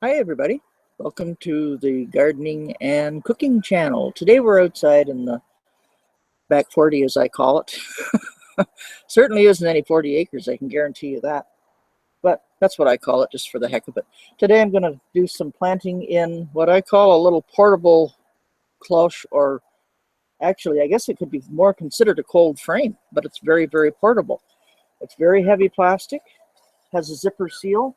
Hi everybody, welcome to the gardening and cooking channel. Today we're outside in the back 40 as I call it. Certainly isn't any 40 acres, I can guarantee you that. But that's what I call it just for the heck of it. Today I'm going to do some planting in what I call a little portable cloche, or actually I guess it could be more considered a cold frame, but it's very, very portable. It's very heavy plastic, has a zipper seal,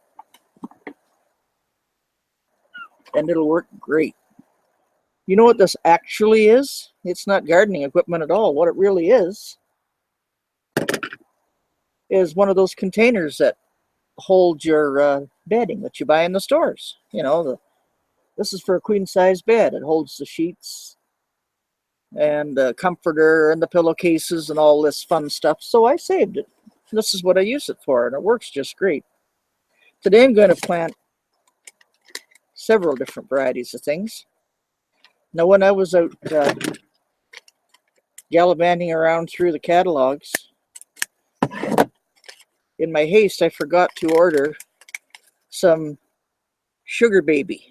and it'll work great. You know what this actually is? It's not gardening equipment at all. What it really is one of those containers that hold your bedding that you buy in the stores. This is for a queen size bed. It holds the sheets and the comforter and the pillowcases and all this fun stuff. So I saved it. This is what I use it for, and it works just great. Today I'm going to plant several different varieties of things. Now, when I was out gallivanting around through the catalogs, in my haste, I forgot to order some Sugar Baby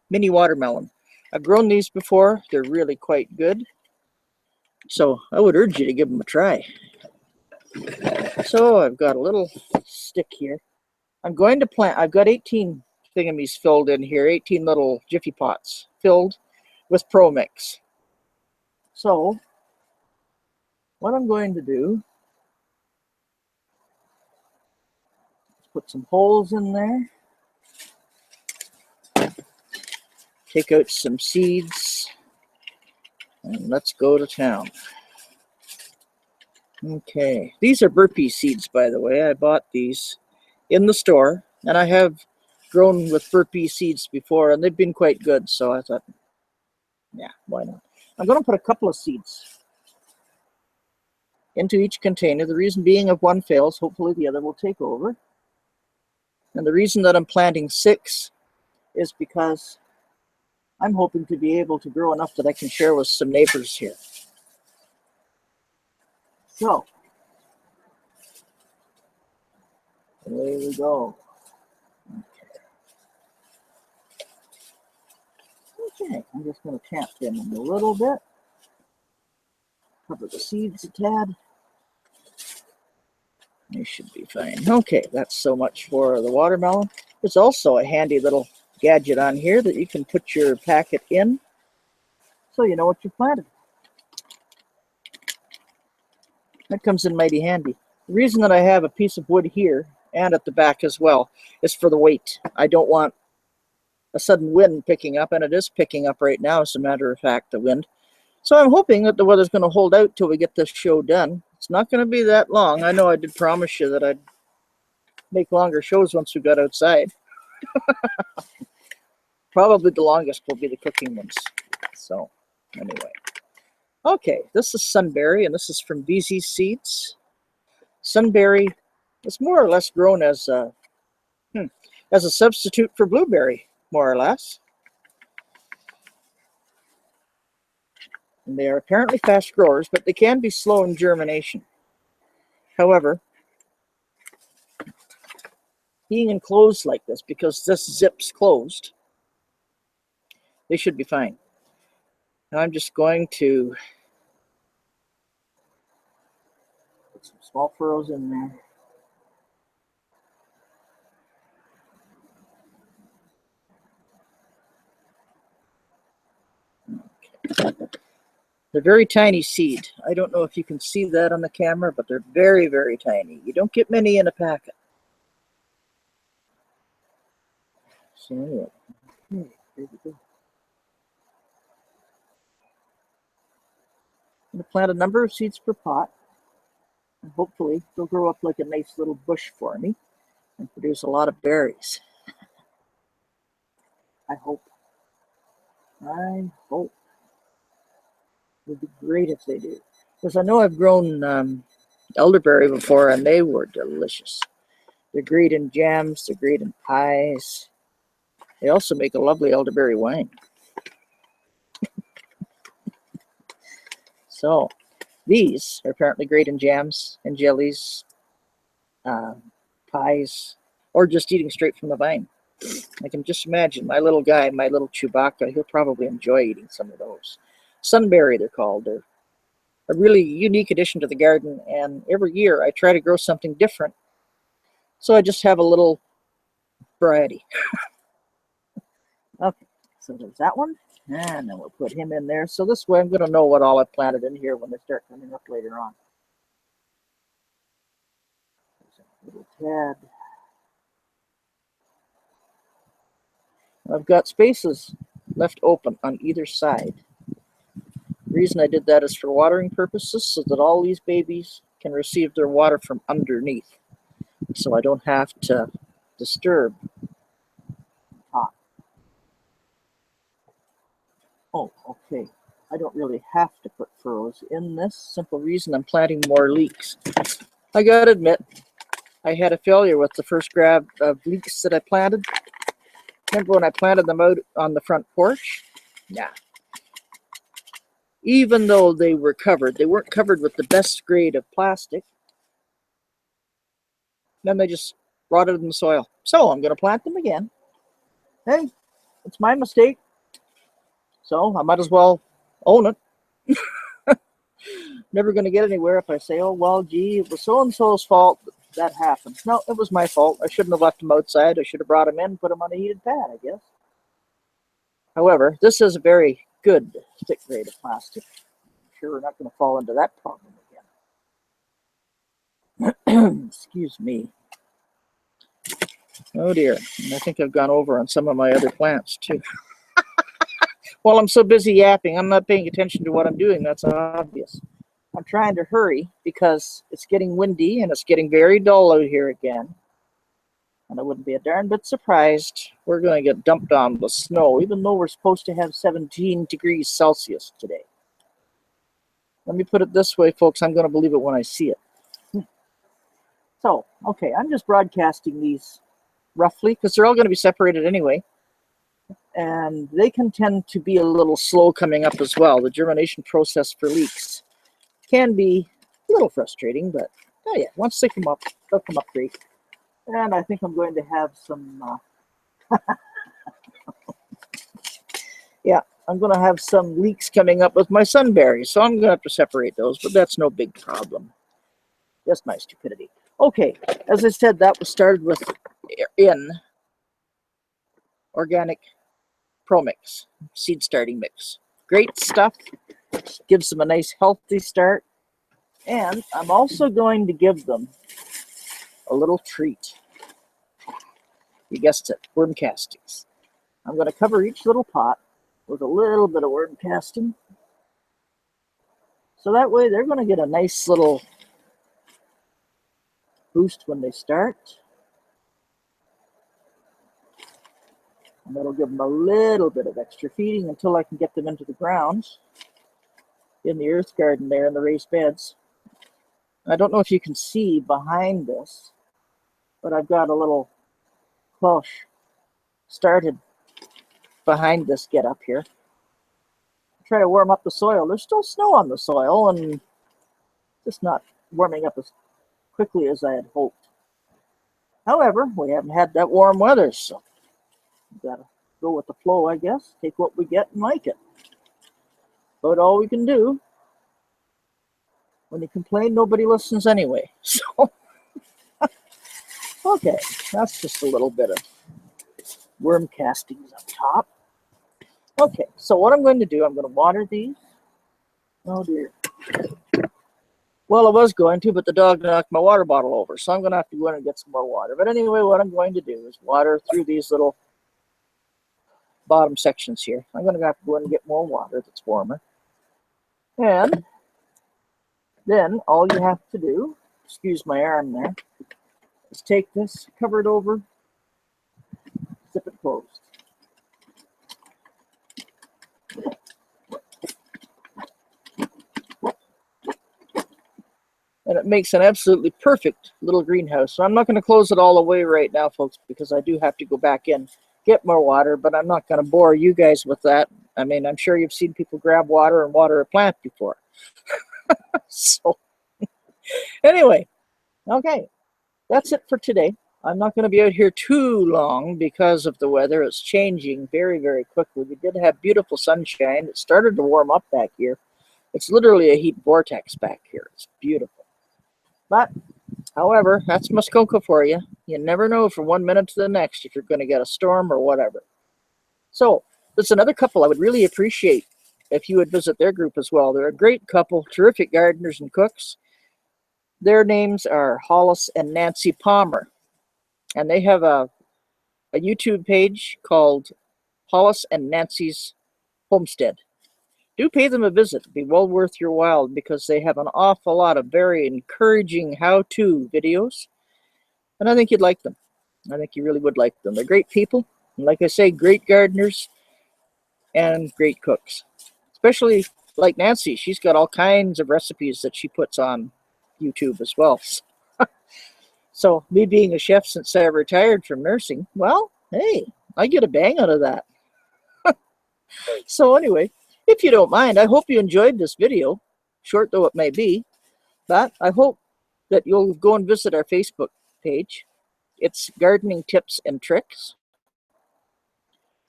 mini watermelon. I've grown these before. They're really quite good. So I would urge you to give them a try. So I've got a little stick here. I'm going to plant, I've got 18 thingamies filled in here, 18 little jiffy pots filled with Pro Mix. So what I'm going to do is put some holes in there, take out some seeds, and let's go to town. Okay, these are burpee seeds, by the way. I bought these in the store, and I have grown with burpee seeds before, and they've been quite good, so I thought, yeah, why not? I'm going to put a couple of seeds into each container. The reason being, if one fails, hopefully the other will take over. And the reason that I'm planting 6 is because I'm hoping to be able to grow enough that I can share with some neighbors here. So, away we go. Okay, I'm just going to tap them in a little bit. Cover the seeds a tad. They should be fine. Okay, that's so much for the watermelon. There's also a handy little gadget on here that you can put your packet in so you know what you planted. That comes in mighty handy. The reason that I have a piece of wood here and at the back as well is for the weight. I don't want a sudden wind picking up, and it is picking up right now, as a matter of fact, the wind. So I'm hoping that the weather's going to hold out till we get this show done. It's not going to be that long. I know I did promise you that I'd make longer shows once we got outside. Probably the longest will be the cooking ones. So anyway. Okay, this is Sunberry, and this is from VZ Seeds. Sunberry is more or less grown as a substitute for blueberry, more or less. And they are apparently fast growers, but they can be slow in germination. However, being enclosed like this, because this zip's closed, they should be fine. Now I'm just going to put some small furrows in there. Okay. They're very tiny seed. I don't know if you can see that on the camera, but they're very, very tiny. You don't get many in a packet. So anyway, there we go. I'm going to plant a number of seeds per pot, and hopefully they'll grow up like a nice little bush for me and produce a lot of berries. I hope. I hope. It would be great if they do. Because I know I've grown elderberry before, and they were delicious. They're great in jams. They're great in pies. They also make a lovely elderberry wine. So these are apparently great in jams and jellies, pies, or just eating straight from the vine. I can just imagine my little guy, my little Chewbacca, he'll probably enjoy eating some of those. Sunberry, they're called. They're a really unique addition to the garden, and every year I try to grow something different. So I just have a little variety. Okay, so there's that one, and then we'll put him in there. So this way I'm going to know what all I planted in here when they start coming up later on. There's a little tad. I've got spaces left open on either side. The reason I did that is for watering purposes, so that all these babies can receive their water from underneath, so I don't have to disturb the top. Oh, okay. I don't really have to put furrows in this. Simple reason I'm planting more leeks. I gotta admit, I had a failure with the first grab of leeks that I planted. Remember when I planted them out on the front porch? Yeah. Even though they were covered, they weren't covered with the best grade of plastic. Then they just rotted in the soil. So I'm going to plant them again. Hey, it's my mistake. So I might as well own it. Never going to get anywhere if I say, oh, well, gee, it was so-and-so's fault that happened. No, it was my fault. I shouldn't have left them outside. I should have brought them in, put them on a heated pad, I guess. However, this is a very good thick grade of plastic. I'm sure we're not going to fall into that problem again. Excuse me. Oh dear. And I think I've gone over on some of my other plants too. While I'm so busy yapping, I'm not paying attention to what I'm doing. That's obvious. I'm trying to hurry because it's getting windy and it's getting very dull out here again. And I wouldn't be a darn bit surprised we're going to get dumped on with snow, even though we're supposed to have 17 degrees Celsius today. Let me put it this way, folks. I'm going to believe it when I see it. So, okay, I'm just broadcasting these roughly because they're all going to be separated anyway. And they can tend to be a little slow coming up as well. The germination process for leeks can be a little frustrating, but oh yeah, once they come up, they'll come up great. And I think I'm going to have some, yeah, I'm going to have some leeks coming up with my sunberries, so I'm going to have to separate those, but that's no big problem. Just my stupidity. Okay, as I said, that was started with in organic Pro Mix, seed starting mix. Great stuff. Gives them a nice healthy start. And I'm also going to give them a little treat. You guessed it, worm castings. I'm going to cover each little pot with a little bit of worm casting. So that way they're going to get a nice little boost when they start. And that'll give them a little bit of extra feeding until I can get them into the ground in the earth garden there in the raised beds. I don't know if you can see behind this, but I've got a little cloche started behind this get up here. Try to warm up the soil. There's still snow on the soil and just not warming up as quickly as I had hoped. However, we haven't had that warm weather, so we've got to go with the flow, I guess. Take what we get and like it. But all we can do. When you complain, nobody listens anyway. So, okay, that's just a little bit of worm castings up top. Okay, so what I'm going to do, I'm going to water these. Oh dear. Well, I was going to, but the dog knocked my water bottle over, so I'm going to have to go in and get some more water. But anyway, what I'm going to do is water through these little bottom sections here. I'm going to have to go in and get more water that's warmer. And then all you have to do, excuse my arm there, is take this, cover it over, zip it closed. And it makes an absolutely perfect little greenhouse. So I'm not going to close it all the way right now, folks, because I do have to go back in, get more water, but I'm not going to bore you guys with that. I mean, I'm sure you've seen people grab water and water a plant before. So anyway, okay, that's it for today. I'm not going to be out here too long because of the weather. It's changing very, very quickly. We did have beautiful sunshine. It started to warm up back here. It's literally a heat vortex back here. It's beautiful. But, however, that's Muskoka for you. You never know from 1 minute to the next if you're going to get a storm or whatever. So, there's another couple I would really appreciate if you would visit their group as well. They're a great couple, terrific gardeners and cooks. Their names are Hollis and Nancy Palmer. And they have a YouTube page called Hollis and Nancy's Homestead. Do pay them a visit. It'd be well worth your while because they have an awful lot of very encouraging how-to videos. And I think you'd like them. I think you really would like them. They're great people. And like I say, great gardeners and great cooks. Especially like Nancy. She's got all kinds of recipes that she puts on YouTube as well. So me being a chef since I retired from nursing, well, hey, I get a bang out of that. So anyway, if you don't mind, I hope you enjoyed this video, short though it may be, but I hope that you'll go and visit our Facebook page. It's Gardening Tips and Tricks.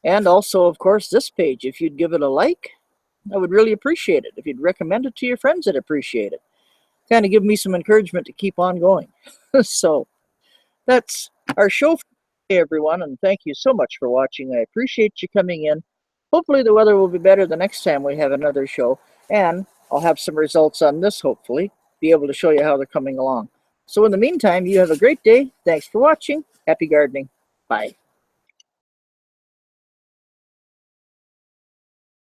And also, of course, this page. If you'd give it a like, I would really appreciate it. If you'd recommend it to your friends, I'd appreciate it. Kind of give me some encouragement to keep on going. So that's our show for today, everyone, and thank you so much for watching. I appreciate you coming in. Hopefully the weather will be better the next time we have another show, and I'll have some results on this, hopefully, be able to show you how they're coming along. So in the meantime, you have a great day. Thanks for watching. Happy gardening. Bye.